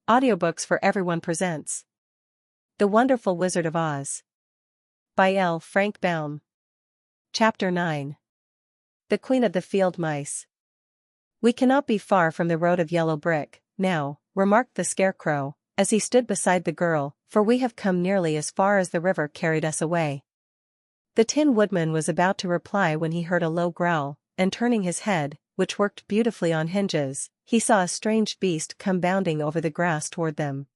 Audiobooks for Everyone presents The Wonderful Wizard of Oz by L. Frank Baum. Chapter 9. The Queen of the Field Mice. We cannot be far from the road of yellow brick, now, remarked the Scarecrow, as he stood beside the girl, for we have come nearly as far as the river carried us away. The Tin Woodman was about to reply when he heard a low growl, and turning his head, which worked beautifully on hinges, he saw a strange beast come bounding over the grass toward them.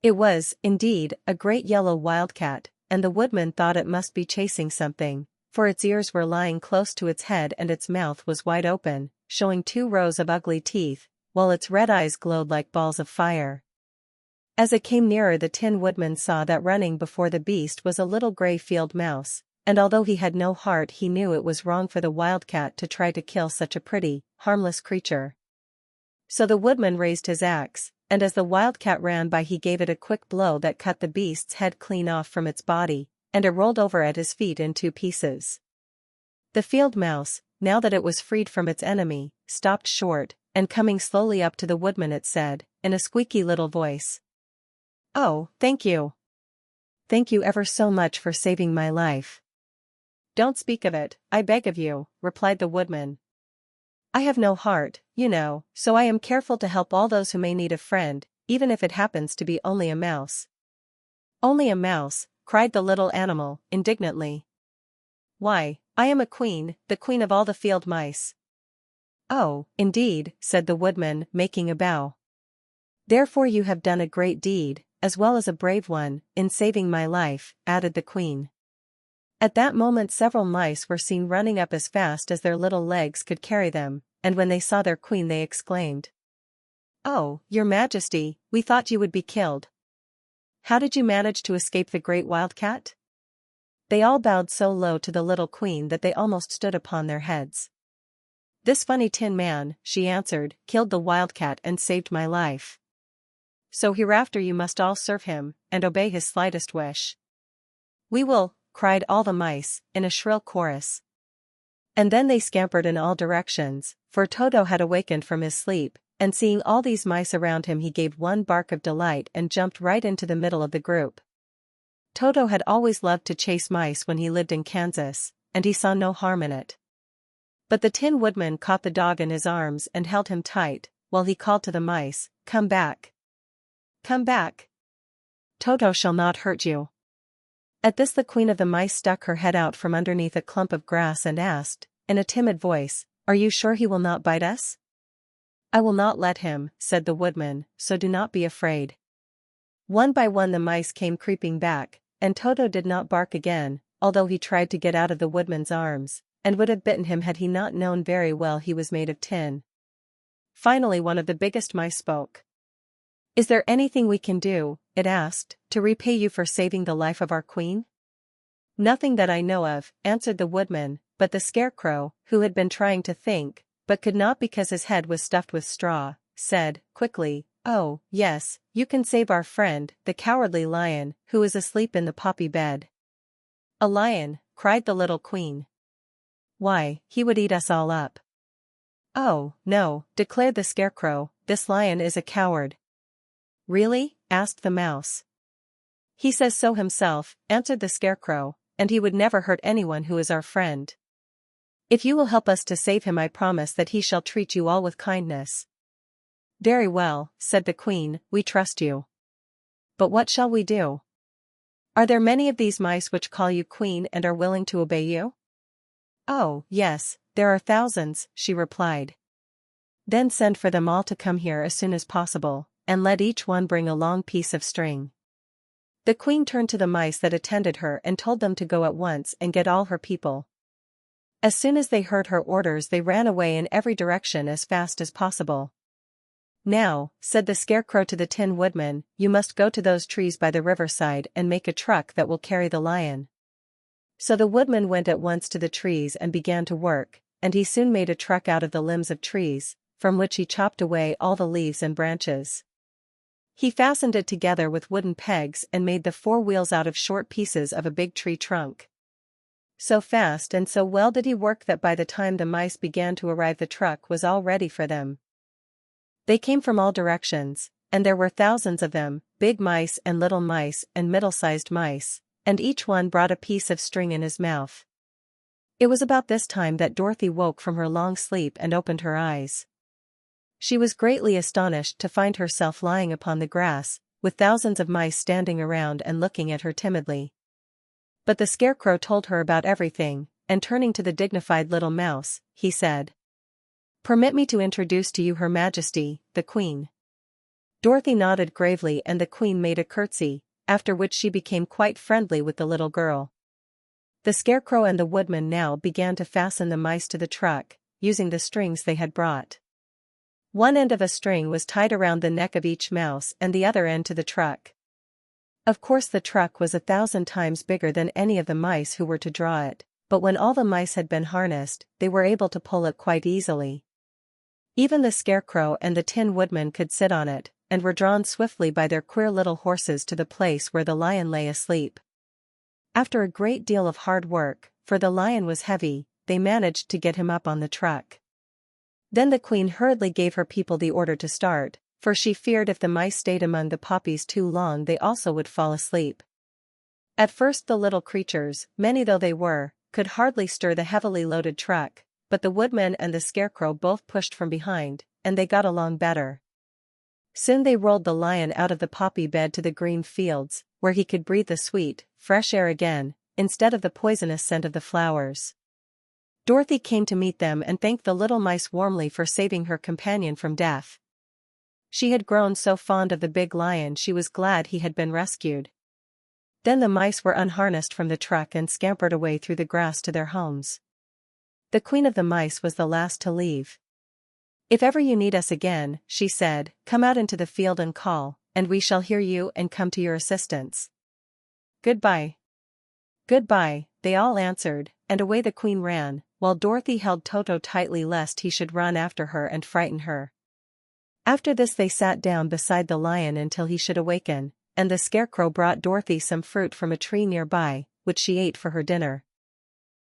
It was, indeed, a great yellow wildcat, and the woodman thought it must be chasing something, for its ears were lying close to its head and its mouth was wide open, showing 2 rows of ugly teeth, while its red eyes glowed like balls of fire. As it came nearer, the Tin Woodman saw that running before the beast was a little gray field mouse, and although he had no heart, he knew it was wrong for the wildcat to try to kill such a pretty, harmless creature. So the woodman raised his axe, and as the wildcat ran by he gave it a quick blow that cut the beast's head clean off from its body, and it rolled over at his feet in 2 pieces. The field mouse, now that it was freed from its enemy, stopped short, and coming slowly up to the woodman it said, in a squeaky little voice, "Oh, thank you. Thank you ever so much for saving my life." "Don't speak of it, I beg of you," replied the woodman. "I have no heart, you know, so I am careful to help all those who may need a friend, even if it happens to be only a mouse." "Only a mouse," cried the little animal, indignantly. "Why, I am a queen, the queen of all the field mice." "Oh, indeed," said the woodman, making a bow. "Therefore you have done a great deed, as well as a brave one, in saving my life," added the queen. At that moment several mice were seen running up as fast as their little legs could carry them, and when they saw their queen they exclaimed, "Oh, your Majesty, we thought you would be killed. How did you manage to escape the great wildcat?" They all bowed so low to the little queen that they almost stood upon their heads. "This funny tin man," she answered, "killed the wildcat and saved my life. So hereafter you must all serve him, and obey his slightest wish." "We will," cried all the mice, in a shrill chorus. And then they scampered in all directions, for Toto had awakened from his sleep, and seeing all these mice around him he gave one bark of delight and jumped right into the middle of the group. Toto had always loved to chase mice when he lived in Kansas, and he saw no harm in it. But the Tin Woodman caught the dog in his arms and held him tight, while he called to the mice, "Come back. Come back. Toto shall not hurt you." At this the queen of the mice stuck her head out from underneath a clump of grass and asked, in a timid voice, "Are you sure he will not bite us?" "I will not let him," said the woodman, "so do not be afraid." One by one the mice came creeping back, and Toto did not bark again, although he tried to get out of the woodman's arms, and would have bitten him had he not known very well he was made of tin. Finally one of the biggest mice spoke. "Is there anything we can do," it asked, "to repay you for saving the life of our queen?" "Nothing that I know of," answered the woodman, but the Scarecrow, who had been trying to think, but could not because his head was stuffed with straw, said, quickly, "Oh, yes, you can save our friend, the Cowardly Lion, who is asleep in the poppy bed." "A lion," cried the little queen. "Why, he would eat us all up." "Oh, no," declared the Scarecrow, "this lion is a coward." "Really?" asked the mouse. "He says so himself," answered the Scarecrow, "and he would never hurt anyone who is our friend. If you will help us to save him I promise that he shall treat you all with kindness." "Very well," said the queen, "we trust you. But what shall we do? Are there many of these mice which call you queen and are willing to obey you?" "Oh, yes, there are thousands," she replied. "Then send for them all to come here as soon as possible, and let each one bring a long piece of string." The queen turned to the mice that attended her and told them to go at once and get all her people. As soon as they heard her orders they ran away in every direction as fast as possible. "Now," said the Scarecrow to the Tin Woodman, "you must go to those trees by the riverside and make a truck that will carry the lion." So the woodman went at once to the trees and began to work, and he soon made a truck out of the limbs of trees, from which he chopped away all the leaves and branches. He fastened it together with wooden pegs and made the 4 wheels out of short pieces of a big tree trunk. So fast and so well did he work that by the time the mice began to arrive the truck was all ready for them. They came from all directions, and there were thousands of them, big mice and little mice and middle-sized mice, and each one brought a piece of string in his mouth. It was about this time that Dorothy woke from her long sleep and opened her eyes. She was greatly astonished to find herself lying upon the grass, with thousands of mice standing around and looking at her timidly. But the Scarecrow told her about everything, and turning to the dignified little mouse, he said, "Permit me to introduce to you Her Majesty, the Queen." Dorothy nodded gravely and the Queen made a curtsy, after which she became quite friendly with the little girl. The Scarecrow and the Woodman now began to fasten the mice to the truck, using the strings they had brought. One end of a string was tied around the neck of each mouse and the other end to the truck. Of course the truck was 1,000 times bigger than any of the mice who were to draw it, but when all the mice had been harnessed, they were able to pull it quite easily. Even the Scarecrow and the Tin Woodman could sit on it, and were drawn swiftly by their queer little horses to the place where the lion lay asleep. After a great deal of hard work, for the lion was heavy, they managed to get him up on the truck. Then the Queen hurriedly gave her people the order to start, for she feared if the mice stayed among the poppies too long they also would fall asleep. At first the little creatures, many though they were, could hardly stir the heavily loaded truck, but the Woodman and the Scarecrow both pushed from behind, and they got along better. Soon they rolled the lion out of the poppy bed to the green fields, where he could breathe the sweet, fresh air again, instead of the poisonous scent of the flowers. Dorothy came to meet them and thanked the little mice warmly for saving her companion from death. She had grown so fond of the big lion she was glad he had been rescued. Then the mice were unharnessed from the truck and scampered away through the grass to their homes. The Queen of the Mice was the last to leave. "If ever you need us again," she said, "come out into the field and call, and we shall hear you and come to your assistance." "Goodbye." "Goodbye," they all answered, and away the Queen ran, while Dorothy held Toto tightly lest he should run after her and frighten her. After this they sat down beside the lion until he should awaken, and the Scarecrow brought Dorothy some fruit from a tree nearby, which she ate for her dinner.